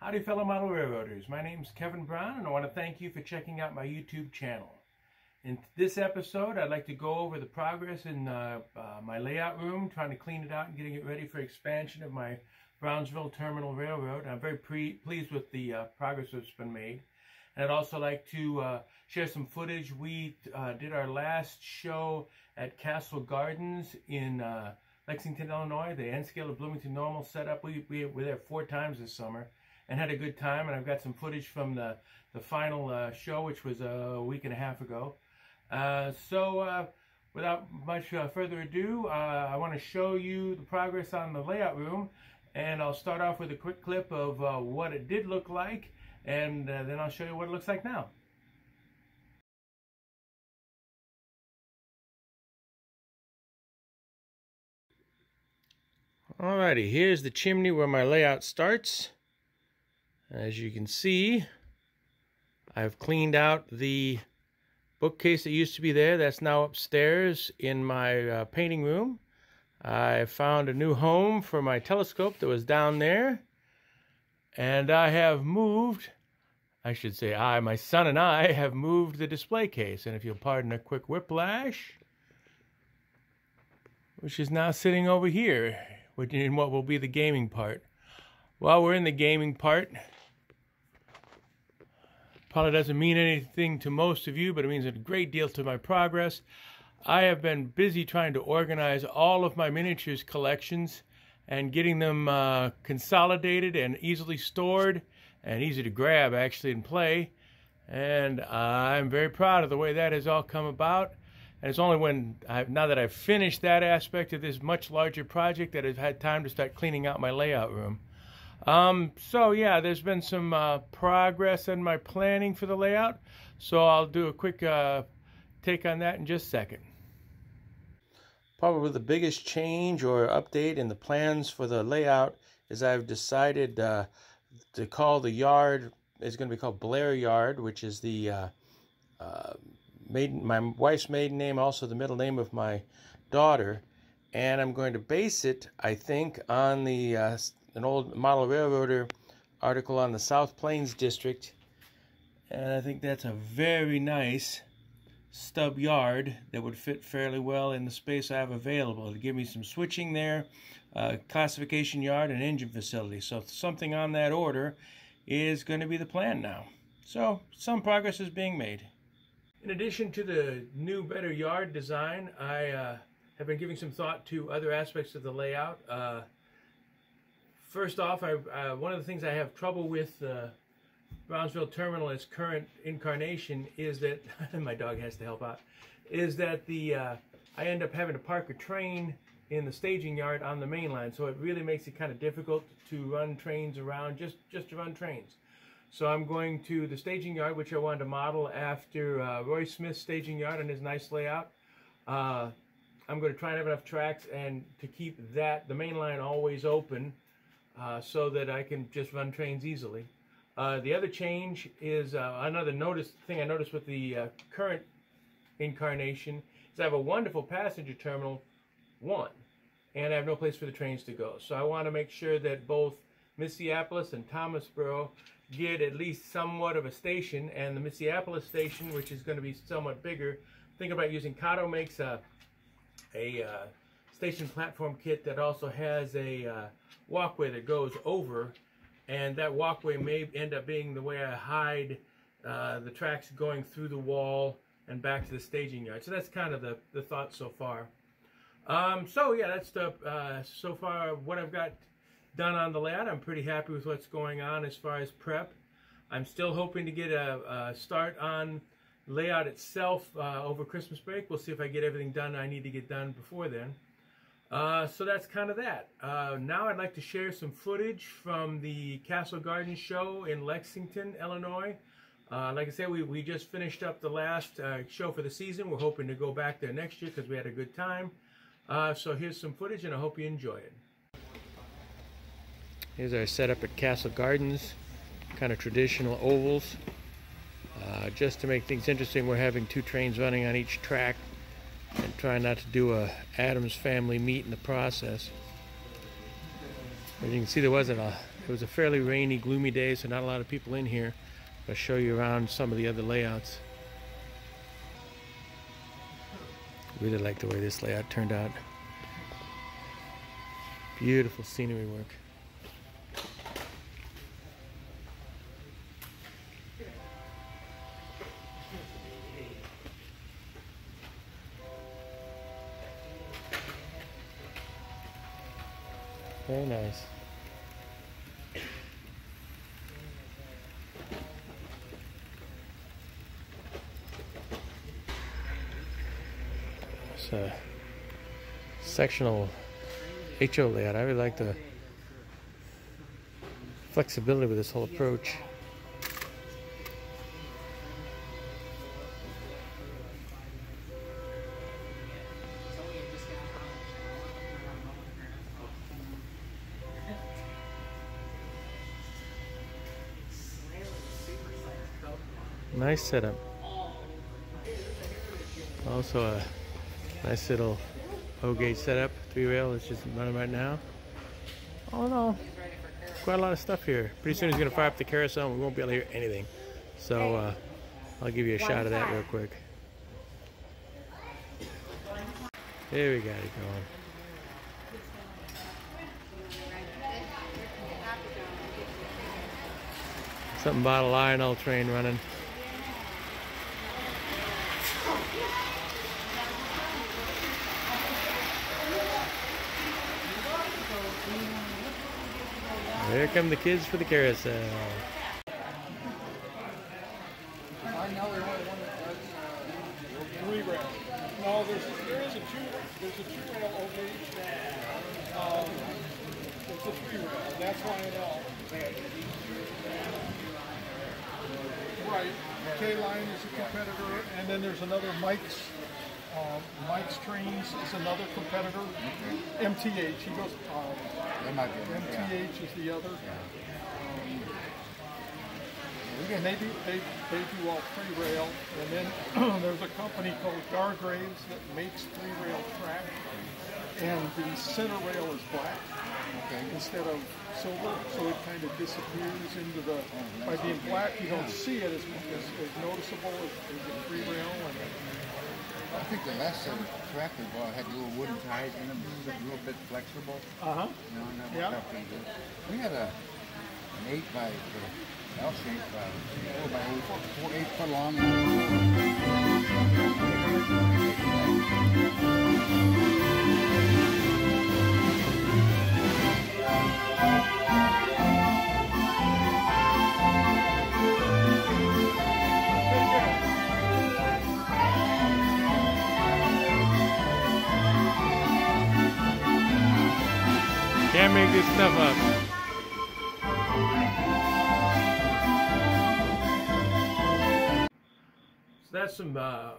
Howdy fellow model railroaders, my name is Kevin Brown and I want to thank you for checking out my YouTube channel. In this episode I'd like to go over the progress in my layout room, trying to clean it out and getting it ready for expansion of my Brownsville Terminal Railroad. I'm very pleased with the progress that's been made. And I'd also like to share some footage. We did our last show at Castle Gardens in Lexington, Illinois, the N scale of Bloomington Normal setup. We were there 4 times this summer and had a good time, and I've got some footage from the final show, which was a week and a half ago. Without much further ado, I want to show you the progress on the layout room, and I'll start off with a quick clip of what it did look like, and then I'll show you what it looks like now. Alrighty, here's the chimney where my layout starts. As you can see, I've cleaned out the bookcase that used to be there. That's now upstairs in my painting room. I found a new home for my telescope that was down there. And I have moved, I should say my son and I have moved the display case. And if you'll pardon a quick whiplash, which is now sitting over here in what will be the gaming part. While we're in the gaming part, probably doesn't mean anything to most of you, but it means a great deal to my progress. I have been busy trying to organize all of my miniatures collections and getting them consolidated and easily stored and easy to grab actually and play. And I'm very proud of the way that has all come about. And it's only when, now that I've finished that aspect of this much larger project, that I've had time to start cleaning out my layout room. So yeah, there's been some progress in my planning for the layout, so I'll do a quick take on that in just a second. Probably the biggest change or update in the plans for the layout is I've decided to call the yard, it's going to be called Blair Yard, which is the my wife's maiden name, also the middle name of my daughter, and I'm going to base it, I think, on the an old model railroader article on the South Plains District, and I think that's a very nice stub yard that would fit fairly well in the space I have available. It'll give me some switching there, classification yard, and engine facility. So something on that order is going to be the plan now. So some progress is being made. In addition to the new, better yard design, I have been giving some thought to other aspects of the layout. First off, one of the things I have trouble with Brownsville Terminal, its current incarnation, is that my dog has to help out. Is that I end up having to park a train in the staging yard on the main line, so it really makes it kind of difficult to run trains around, just to run trains. So I'm going to the staging yard, which I wanted to model after Roy Smith's staging yard and his nice layout. I'm going to try and have enough tracks and to keep the main line always open, so that I can just run trains easily. The other change is another thing I noticed with the current incarnation is I have a wonderful passenger terminal 1, and I have no place for the trains to go. So I want to make sure that both Mississippiapolis and Thomasboro get at least somewhat of a station, and the Mississippiapolis station, which is going to be somewhat bigger, think about using Kato makes a station platform kit that also has a walkway that goes over, and that walkway may end up being the way I hide the tracks going through the wall and back to the staging yard. So that's kind of the thought so far. So yeah, that's so far what I've got done on the layout. I'm pretty happy with what's going on as far as prep. I'm still hoping to get a start on layout itself over Christmas break. We'll see if I get everything done I need to get done before then. So that's kind of that. Now I'd like to share some footage from the Castle Gardens show in Lexington, Illinois. Like I said, we just finished up the last show for the season. We're hoping to go back there next year because we had a good time. So here's some footage, and I hope you enjoy it. Here's our setup at Castle Gardens, kind of traditional ovals. Just to make things interesting, we're having 2 trains running on each track and trying not to do a Addams Family meet in the process. As you can see, there wasn't a It was a fairly rainy, gloomy day, so not a lot of people in here. I'll show you around some of the other layouts. Really like the way this layout turned out. Beautiful scenery work. Very nice. It's a sectional HO layout. I really like the flexibility with this whole approach. Nice setup. Also a nice little O-gauge setup, 3-rail. It's just running right now. All in all, quite a lot of stuff here. Pretty soon he's going to fire up the carousel and we won't be able to hear anything. So I'll give you a shot of that real quick. There we got it going. Something about a Lionel train running. There come the kids for the carousel. No, there's a two-rail O-gauge. It's a three-rail. That's Lionel. Right. K-Line is a competitor, and then there's another Mike's. Mike's Trains is another competitor. MTH. He goes. MTH is the other. And they do all three-rail, and then there's a company called Gargraves that makes three-rail track, and the center rail is black instead of silver, so it kind of disappears into the. By being black, you don't see it as noticeable as the three-rail. I think the last set of track we bought had little wooden ties in them, a little bit flexible. Uh-huh. You know, and that worked out pretty good. We had an 8 by L-shaped 4 by 8 foot long. Can't make this stuff up. So that's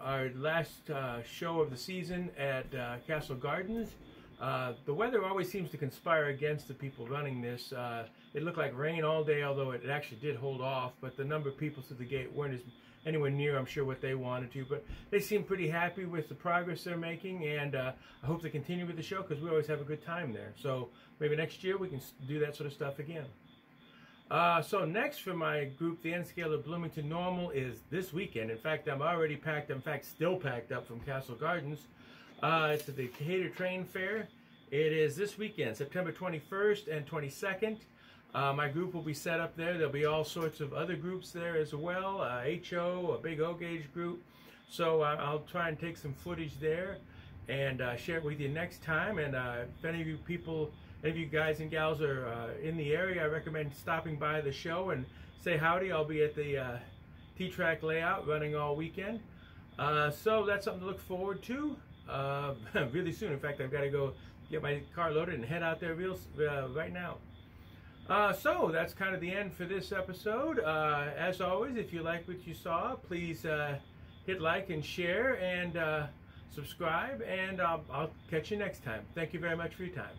our last show of the season at Castle Gardens. The weather always seems to conspire against the people running this. It looked like rain all day, although it actually did hold off, but the number of people through the gate weren't anywhere near, I'm sure, what they wanted to, but they seem pretty happy with the progress they're making, and I hope they continue with the show because we always have a good time there. So maybe next year we can do that sort of stuff again. So next for my group, the N-Scale of Bloomington Normal, is this weekend. In fact, I'm already packed, in fact, still packed up from Castle Gardens. It's at the Decatur Train Fair. It is this weekend, September 21st and 22nd. My group will be set up there. There'll be all sorts of other groups there as well. HO, a big O-gauge group. So I'll try and take some footage there and share it with you next time. And if any of you people, any of you guys and gals are in the area, I recommend stopping by the show and say howdy. I'll be at the T-Track layout running all weekend. So that's something to look forward to really soon. In fact, I've got to go get my car loaded and head out there right now. So that's kind of the end for this episode. As always, if you like what you saw, please hit like and share and subscribe, and I'll catch you next time. Thank you very much for your time.